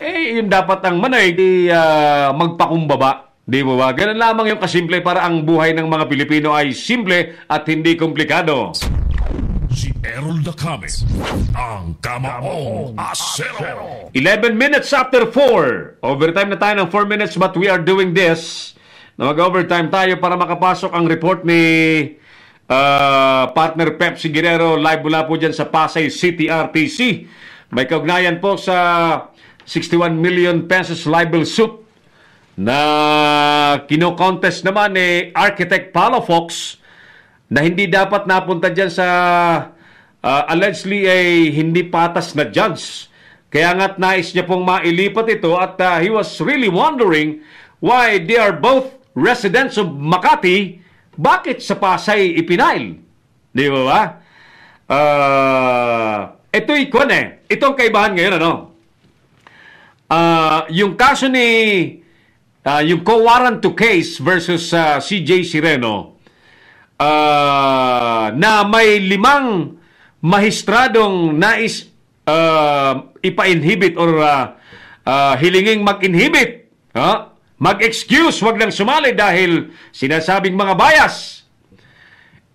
Yun dapat ang manay di magpakumbaba. Di mo ba? Ganun lamang yung kasimple para ang buhay ng mga Pilipino ay simple at hindi komplikado. Si Errol Dacames, ang Kamaong Asero. 11 minutes after 4. Overtime na tayo ng 4 minutes but we are doing this. Na mag-overtime tayo para makapasok ang report ni partner Pepsi Guerrero live mula po dyan sa Pasay City RTC. May kaugnayan po sa 61 million pesos libel suit na kino-contest naman ni Architect Palafox na hindi dapat napunta dyan sa allegedly ay hindi patas na judge. Kaya nga't nais niya pong mailipat ito at he was really wondering why they are both residents of Makati, bakit sa Pasay ipinail? Di ba ba? Ito'y itong kaibahan ngayon, ano? Yung kaso ni yung co-warrant to case versus CJ Sireno na may 5 mahistradong nais ipa-inhibit or hilinging mag-inhibit, mag-excuse, wag lang sumali dahil sinasabing mga bias.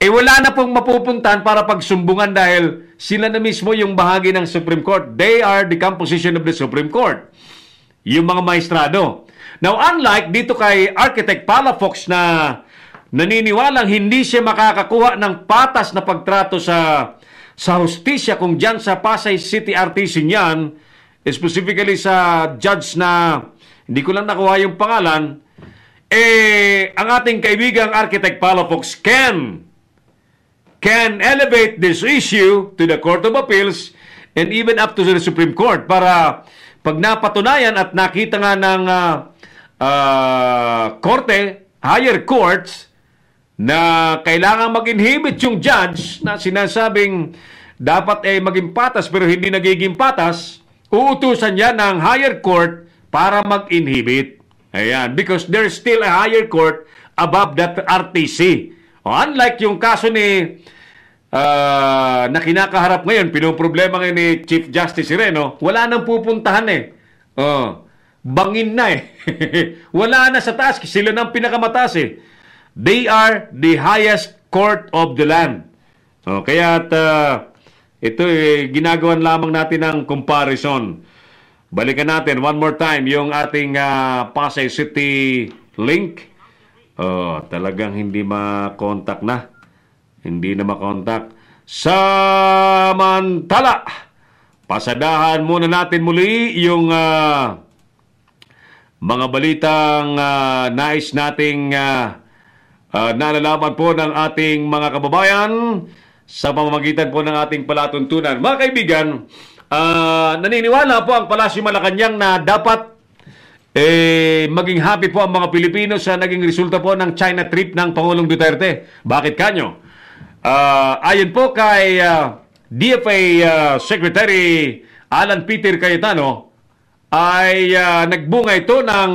Wala na pong mapupuntahan para pagsumbungan dahil sila na mismo yung bahagi ng Supreme Court. They are the composition of the Supreme Court. Yung mga maestrado. Now, unlike dito kay Architect Palafox na naniniwalang hindi siya makakakuha ng patas na pagtrato sa hustisya kung dyan sa Pasay City RTC niyan, specifically sa judge na hindi ko lang nakuha yung pangalan, ang ating kaibigang Architect Palafox can elevate this issue to the Court of Appeals and even up to the Supreme Court para pag napatunayan at nakita nga ng korte, higher courts, na kailangan mag-inhibit yung judge na sinasabing dapat maging patas pero hindi nagiging patas, uutusan niya ng higher court para mag-inhibit. Ayan, because there's still a higher court above that RTC. Unlike yung kaso ni na kinakaharap ngayon, pinoproblema ngayon ni Chief Justice Sireno, wala nang pupuntahan bangin na wala na sa taas, sila nang pinakamataas They are the highest court of the land. Kaya ito ginagawan lamang natin ng comparison. Balikan natin one more time yung ating Pasay City link. Talagang hindi makontak na. Hindi na makontak. Samantala, pasadahan muna natin muli yung mga balitang nais nating nalalaman po ng ating mga kababayan sa pamamagitan po ng ating palatuntunan. Mga kaibigan, naniniwala po ang Palasyo Malacanang na dapat maging happy po ang mga Pilipino sa naging resulta po ng China trip ng Pangulong Duterte. Bakit kanyo? Ayon po kay DFA Secretary Alan Peter Cayetano, ay nagbunga ito ng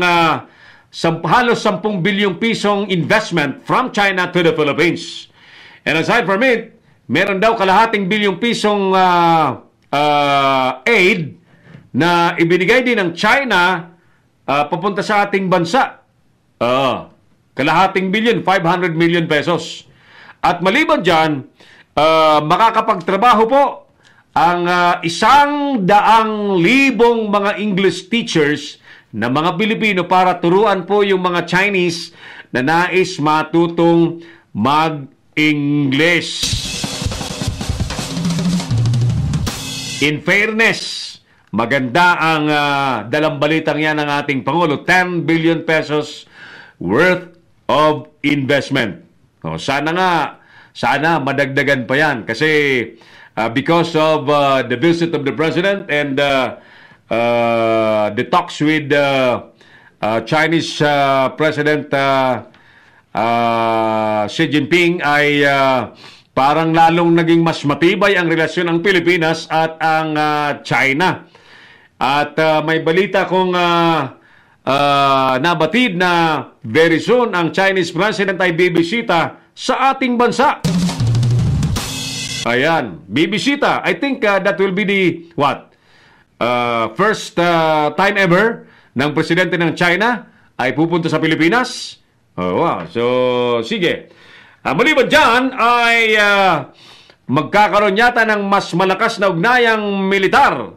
halos 10 bilyong pisong investment from China to the Philippines. And aside from it, meron daw kalahating bilyong pisong aid na ibinigay din ng China papunta sa ating bansa. Kalahating bilyon, 500 million pesos. At maliban dyan, makakapagtrabaho po ang 100,000 mga English teachers na mga Pilipino para turuan po yung mga Chinese na nais matutong mag-English. In fairness, maganda ang dalang balitang yan ng ating Pangulo. 10 billion pesos worth of investment. Sana madagdagan pa yan. Kasi because of the visit of the President and the talks with Chinese President Xi Jinping ay parang lalong naging mas matibay ang relasyon ng Pilipinas at ang China. At may balita kong nabatid na very soon ang Chinese President ay bibisita sa ating bansa. Ayan, bibisita. I think that will be the first time ever ng presidente ng China ay pupunta sa Pilipinas. Oh, wow. So, sige. Maliban dyan ay magkakaroon yata ng mas malakas na ugnayang militar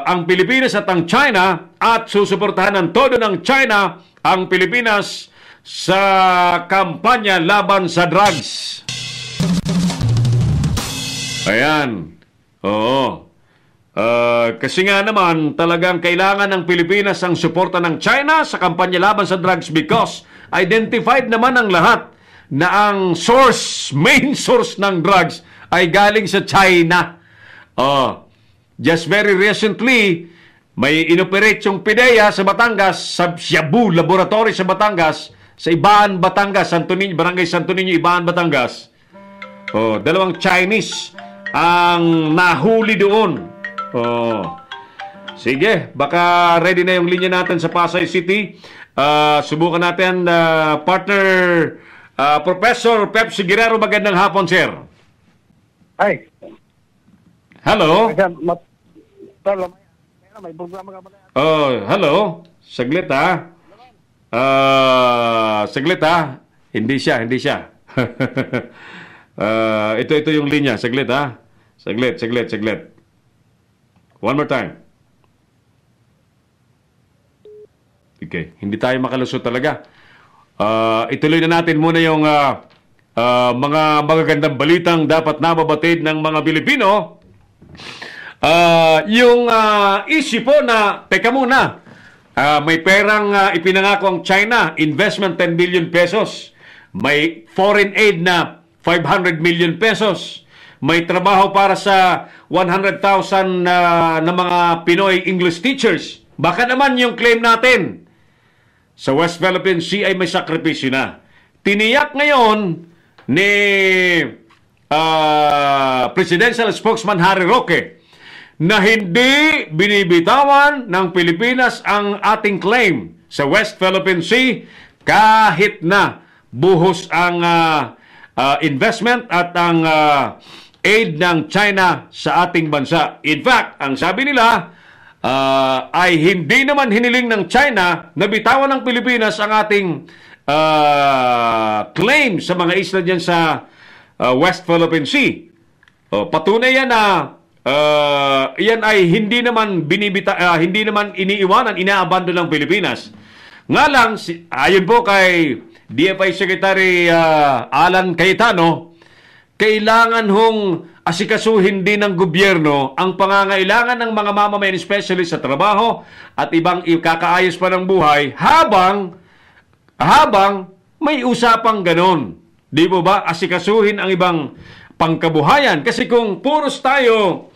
ang Pilipinas at ang China at susuportahan ng todo ng China ang Pilipinas sa kampanya laban sa drugs. Ayan. Oo. Kasi nga naman talagang kailangan ng Pilipinas ang suporta ng China sa kampanya laban sa drugs because identified naman ang lahat na ang main source ng drugs ay galing sa China. Just very recently, may inoperate yung PIDEA sa Batangas, sa Shabu Laboratory sa Batangas, sa Ibaan, Batangas, Barangay Santo Niño, Ibaan, Batangas. Dalawang Chinese ang nahuli doon. Sige, baka ready na yung linya natin sa Pasay City. Subukan natin, partner Professor Pep Sigirero. Magandang hapon, sir. Hi. Hello. May programa ka ba? Hello. Saglit ha. Saglit ha. Hindi siya. Ito yung linya. Saglit ha. Saglit. One more time. Okay. Hindi tayo makalusot talaga. Ituloy na natin muna yung mga magagandang balitang dapat nababatid ng mga Pilipino. Yung issue po na, teka muna, may perang ipinangako ang China, investment 10 billion pesos. May foreign aid na 500 million pesos. May trabaho para sa 100,000 na mga Pinoy English teachers. Baka naman yung claim natin sa West Philippine Sea ay may sakripisyo na. Tiniyak ngayon ni Presidential Spokesman Harry Roque na hindi binibitawan ng Pilipinas ang ating claim sa West Philippine Sea kahit na buhos ang investment at ang aid ng China sa ating bansa. In fact, ang sabi nila ay hindi naman hiniling ng China na bitawan ng Pilipinas ang ating claim sa mga isla dyan sa West Philippine Sea. Patunay yan na yan ay hindi naman iniiwanan, inaabandon ng Pilipinas. Nga lang, ayon po kay DFI Secretary Alan Cayetano, kailangan hong asikasuhin din ng gobyerno ang pangangailangan ng mga mamamayan, especially sa trabaho at ibang ikakaayos pa ng buhay habang may usapang ganon. Di mo ba? Asikasuhin ang ibang pangkabuhayan. Kasi kung puros tayo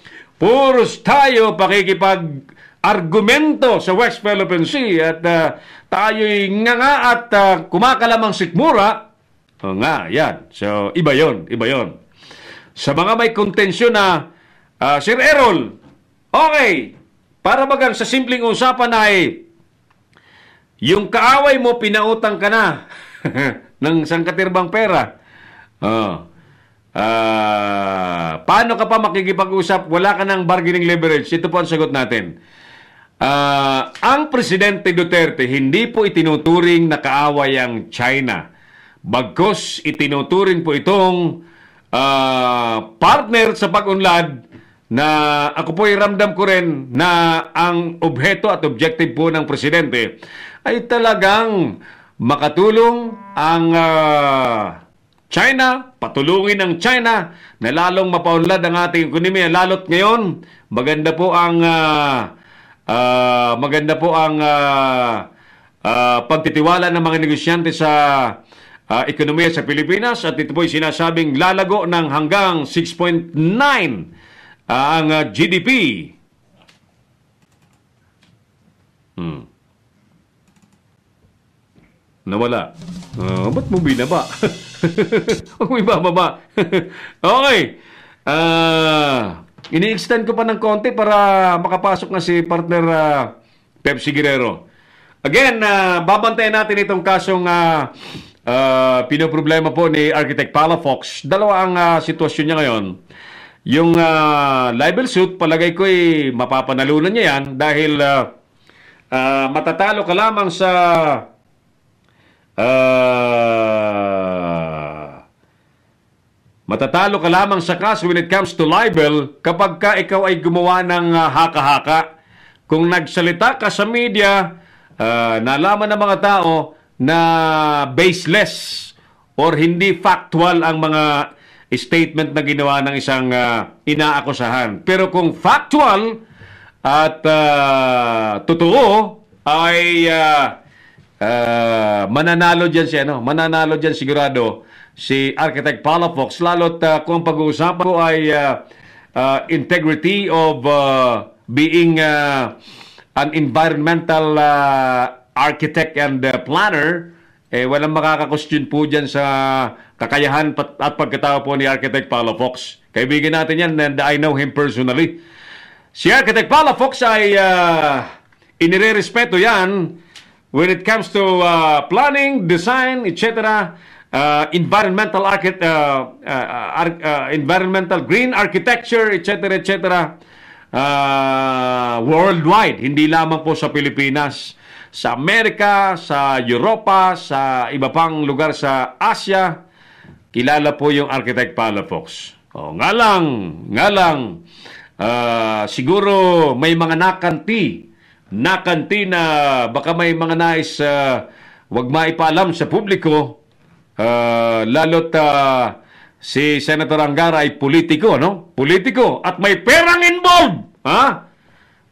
pakikipag-argumento sa West Philippine Sea at tayo'y nga at kumakalamang sikmura, yan. So, iba yon. Sa mga may kontensyon na, Sir Errol, okay, para bagang sa simpleng usapan ay, yung kaaway mo, pinautang ka na ng sangkatirbang pera. Paano ka pa makikipag-usap? Wala ka ng bargaining leverage. Ito po ang sagot natin. Ang Presidente Duterte hindi po itinuturing na kaaway ang China. Bagkus itinuturing po itong partner sa pag-unlad na ako po ay ramdam ko rin na ang objeto at objective po ng Presidente ay talagang makatulong ang China, patulungin ng China na lalong mapaunlad ang ating ekonomiya. Lalot ngayon, maganda po ang pagtitiwala ng mga negosyante sa ekonomiya sa Pilipinas at ito po ay sinasabing lalago ng hanggang 6.9 ang GDP. Nawala. Ba't mo binaba? Huwag mo ibababa. Okay. Ini-extend ko pa ng konti para makapasok na si partner Pep Sigirero. Again, babantayan natin itong kasong pinoproblema po ni Architect Palafox. Dalawa ang sitwasyon niya ngayon. yung libel suit, palagay ko mapapanalunan niya yan dahil matatalo ka lamang sa matatalo ka lamang sa kaso when it comes to libel kapag ka ikaw ay gumawa ng haka-haka. Kung nagsalita ka sa media, nalaman ng mga tao na baseless or hindi factual ang mga statement na ginawa ng isang inaakusahan. Pero kung factual at totoo, ay mananalo dyan mananalo dyan sigurado si Architect Palafox, lalo't kung ang pag-uusapan ko ay integrity of being an environmental architect and planner, walang makaka-question po dyan sa kakayahan at pagkatao po ni Architect Palafox. Kaibigan natin yan and I know him personally. Si Architect Palafox ay inirerespeto yan when it comes to planning, design, etc., environmental environmental green architecture, etc., etc., worldwide, hindi lamang po sa Pilipinas, sa Amerika, sa Europa, sa iba pang lugar sa Asia, kilala po yung Architect Palafox. Nga lang, siguro may mga nakanti na baka may mga nais wag maipaalam sa publiko, lalo't si Senator Angara ay politiko, no? Politiko at may perang involved,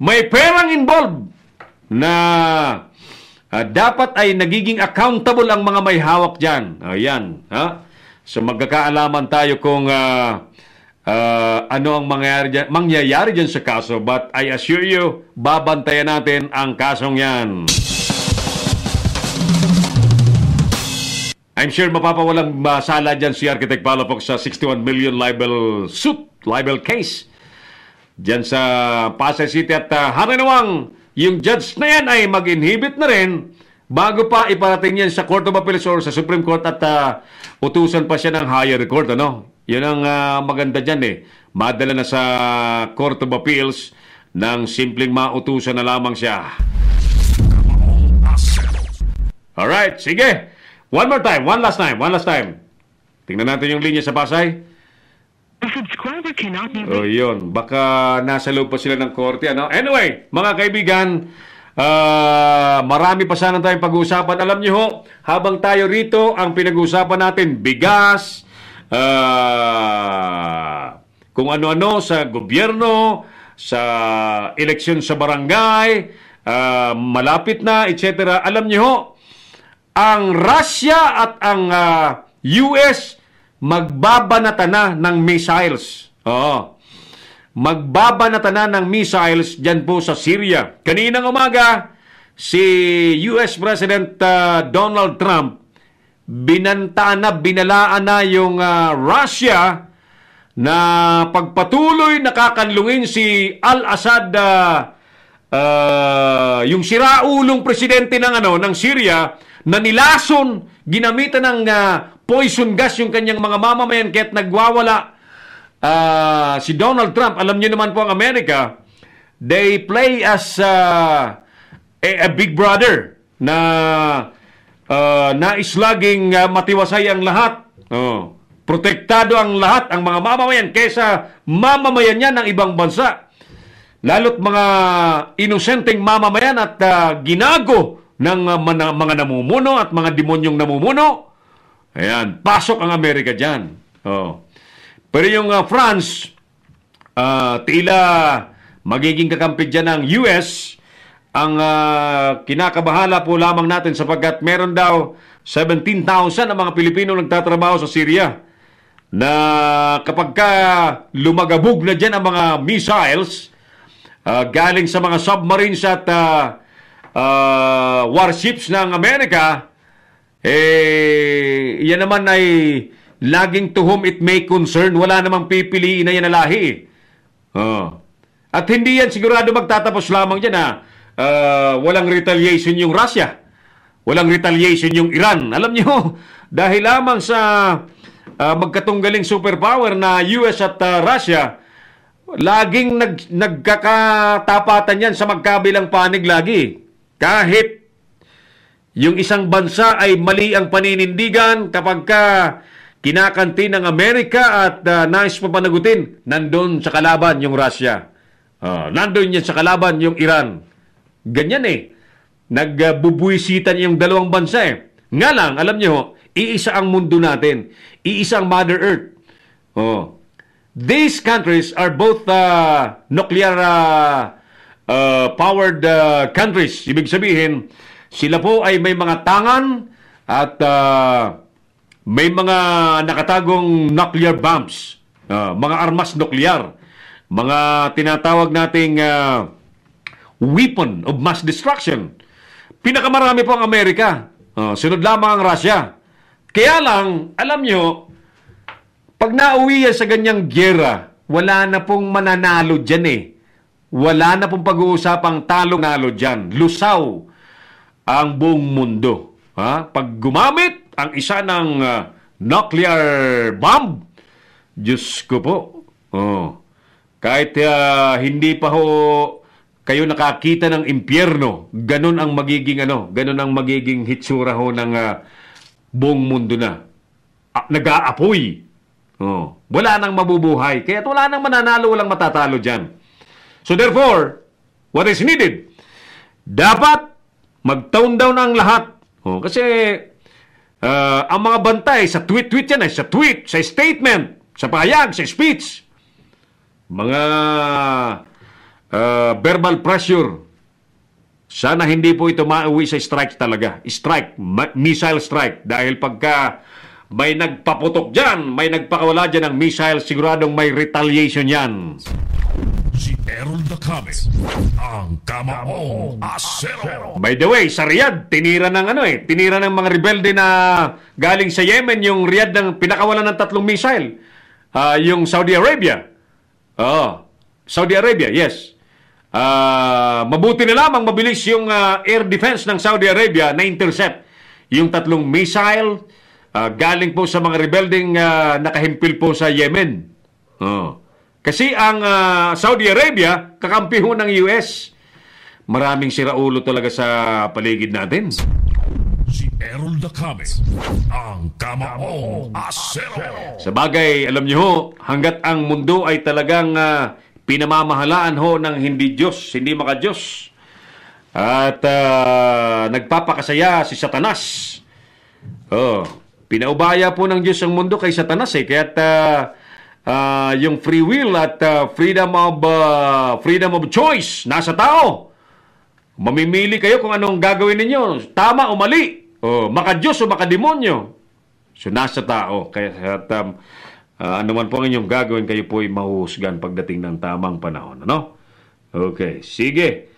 may perang involved na dapat ay nagiging accountable ang mga may hawak dyan. Ayan, so magkakaalaman tayo kung ano ang mangyayari dyan sa kaso, but I assure you, babantayan natin ang kasong yan. I'm sure mapapawalang masala dyan si Architect Palafox sa 61 million libel case dyan sa Pasay City at harinawang yung judge na yan ay mag-inhibit na rin bago pa iparating yan sa Court of Appeals or sa Supreme Court at utusan pa siya ng higher court, ano? Yun ang maganda dyan madala na sa Court of Appeals ng simpleng mautusan na lamang siya. Alright, sige. One last time. Tingnan natin yung linya sa Pasay. The subscriber cannot be reached. Yun. Baka nasa loob pa sila ng korte, ano? Anyway, mga kaibigan, marami pa sana tayong pag-uusapan. Alam niyo ho, habang tayo rito, ang pinag-uusapan natin, bigas, kung ano-ano sa gobyerno, sa eleksyon sa barangay, malapit na, etc. Alam niyo ho, ang Russia at ang US magbabanata na ng missiles. Magbabanata na ng missiles dyan po sa Syria. Kaninang umaga, si US President Donald Trump binalaan na yung Russia na pagpatuloy nakakanlungin si Al-Assad, yung siraulong presidente ng Syria, na nilason, ginamitan ng poison gas yung kanyang mga mamamayan kaya't nagwawala si Donald Trump. Alam niyo naman po ang Amerika, they play as a big brother na nais laging matiwasay ang lahat. Protektado ang lahat, ang mga mamamayan kaysa mamamayan niya ng ibang bansa. Lalo't mga inosenteng mamamayan at ginago ng mga namumuno at mga demonyong namumuno. Ayan, pasok ang Amerika dyan. Pero yung France, tila magiging kakampi dyan ng US. Ang kinakabahala po lamang natin sapagkat meron daw 17,000 ang mga Pilipino nagtatrabaho sa Syria na kapag ka lumagabog na dyan ang mga missiles galing sa mga submarines at warships ng Amerika, yan naman ay laging to whom it may concern. Wala namang pipiliin na yan na lahi. At hindi yan sigurado magtatapos lamang dyan walang retaliation yung Russia, walang retaliation yung Iran. Alam nyo, dahil lamang sa magkatunggaling superpower na US at Russia, laging nagkakatapatan yan sa magkabilang panig lagi. Kahit yung isang bansa ay mali ang paninindigan kapag kinakanti ng Amerika at nais papanagutin, nandun sa kalaban yung Russia. Nandun yan sa kalaban yung Iran. Ganyan nagbubuisitan yung dalawang bansa Nga lang, alam nyo, iisa ang mundo natin. Iisa ang Mother Earth. These countries are both nuclear powered countries. Ibig sabihin, sila po ay may mga tangan at may mga nakatagong nuclear bombs, mga armas nuklear, mga tinatawag nating weapon of mass destruction. Pinakamarami po ang Amerika. Sunod lamang ang Russia. Kaya lang, alam nyo, pag nauwi yan sa ganyang gyera, wala na pong mananalo dyan Wala na pong pag-uusapang talo-nalo dyan. Lusaw ang buong mundo. Pag gumamit ang isa ng nuclear bomb, Diyos ko po. Kahit hindi pa ho kayo nakakita ng impyerno, ganun ang magiging hitsura ho ng buong mundo na. Nag-aapoy. Wala nang mabubuhay. Kaya wala nang mananalo, walang matatalo dyan. So therefore, what is needed? Dapat mag-tone down ang lahat. Kasi ang mga bantay sa tweet yan, sa tweet, sa statement, sa pahayag, sa speech, mga verbal pressure. Sana hindi po ito mauwi sa strike talaga. Strike, missile strike. Dahil pagka may nagpaputok dyan, may nagpakawala dyan ng missile, siguradong may retaliation yan. Si Errol Dacames, ang Kamaong Asero. By the way, sa Riyadh, tinira ng mga rebelde na galing sa Yemen, yung Riyadh ng pinakawalan ng 3 missile. Yung Saudi Arabia. Saudi Arabia, yes. Mabuti na lamang mabilis yung air defense ng Saudi Arabia na intercept yung 3 missile galing po sa mga rebeldeng nakahimpil po sa Yemen. Kasi ang Saudi Arabia, kakampi ho ng US. Maraming siraulo talaga sa paligid natin. Si Errol Dacames, ang Kamaong Asero. Sa bagay, alam niyo ho, hanggat ang mundo ay talagang pinamamahalaan ho ng hindi Diyos, hindi maka-Diyos. At nagpapakasaya si Satanas. Pinaubaya po ng Diyos ang mundo kay Satanas Kaya't yung free will at freedom of choice nasa tao. Mamimili kayo kung anong gagawin ninyo, tama o mali, maka-Diyos o maka-demonyo. So nasa tao. Kaya anuman po ang inyong gagawin, kayo po ay mahuhusgan pagdating ng tamang panahon. Ano? Okay, sige.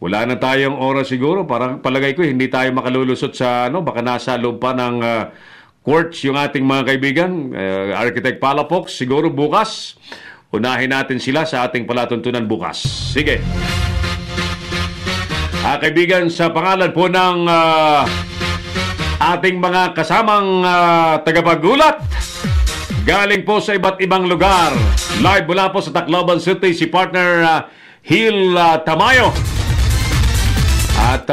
Wala na tayong oras siguro. Parang palagay ko hindi tayo makalulusot sa baka nasa loob pa ng courts yung ating mga kaibigan. Architect Palafox, siguro bukas. Unahin natin sila sa ating palatuntunan bukas. Sige. Kaibigan, sa pangalan po ng ating mga kasamang tagapaggulat, galing po sa iba't ibang lugar. Live mula po sa Tacloban City, si partner Hil Tamayo. At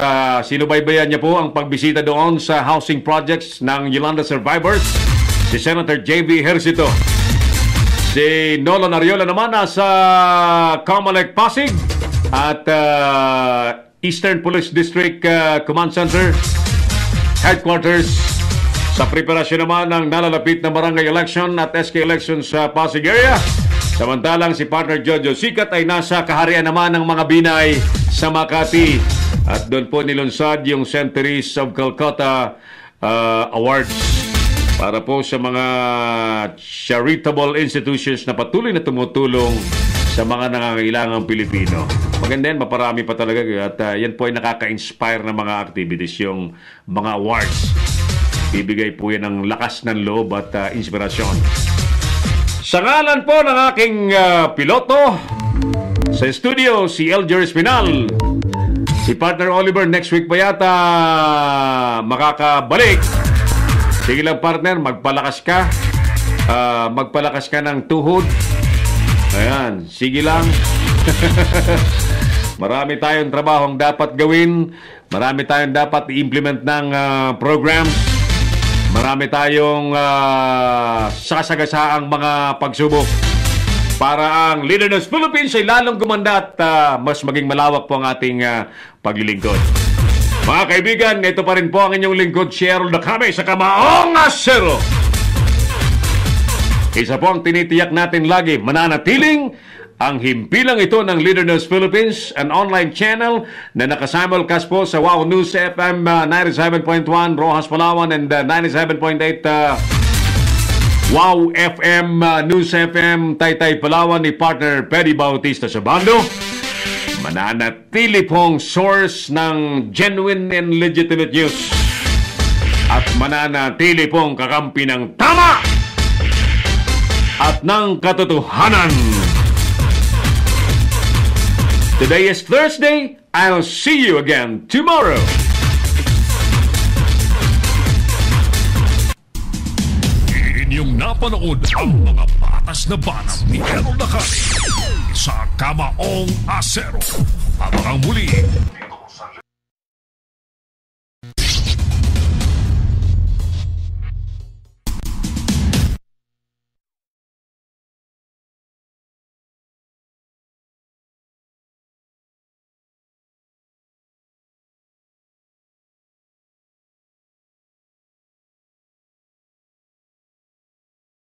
sinubaybayan niya po ang pagbisita doon sa housing projects ng Yolanda Survivors, si Senator J.B. Hercito. Si Nolan Ariola naman nasa Comelec Pasig at Eastern Police District Command Center Headquarters sa preparasyon naman ng nalalapit na barangay election at SK election sa Pasig area. Samantalang si partner Jojo Sikat ay nasa kaharian naman ng mga Binay sa Makati. At doon po nilunsad yung Centuries of Calcutta Awards para po sa mga charitable institutions na patuloy na tumutulong sa mga nangangailangang Pilipino. Maganda yan, maparami pa talaga. At yan po ay nakaka-inspire na mga activities, yung mga awards. Bibigay po yan ng lakas ng loob at inspirasyon. Sa ngalan po ng aking piloto, sa studio, si Elger Espinal. Si partner Oliver, next week pa yata makakabalik. Sige lang partner, magpalakas ka. magpalakas ka ng tuhod. Ayan, sige lang. Marami tayong trabahong dapat gawin. Marami tayong dapat i-implement ng programs. Marami tayong sasagasaang mga pagsubok para ang Leaders Philippines ay lalong gumanda at mas maging malawak po ang ating paglilingkod. Mga kaibigan, ito pa rin po ang inyong lingkod, Cheryl Dacame sa Kamaong Asero. Isa po ang tinitiyak natin lagi, mananatiling ang himpilang ito ng Leaders Philippines, an online channel na nakasimulcast po sa Wow News FM 97.1 Rojas, Palawan and 97.8 Wow FM, News FM, Taytay, Palawan ni partner Peddy Bautista sa bando. Mananatili pong source ng genuine and legitimate news at mananatili pong kakampi ng tama at ng katotohanan. Today is Thursday. I'll see you again tomorrow. Inyong napanood ang mga batas na batas ni Errol Dacame sa Kamaong Asero. Abangang muli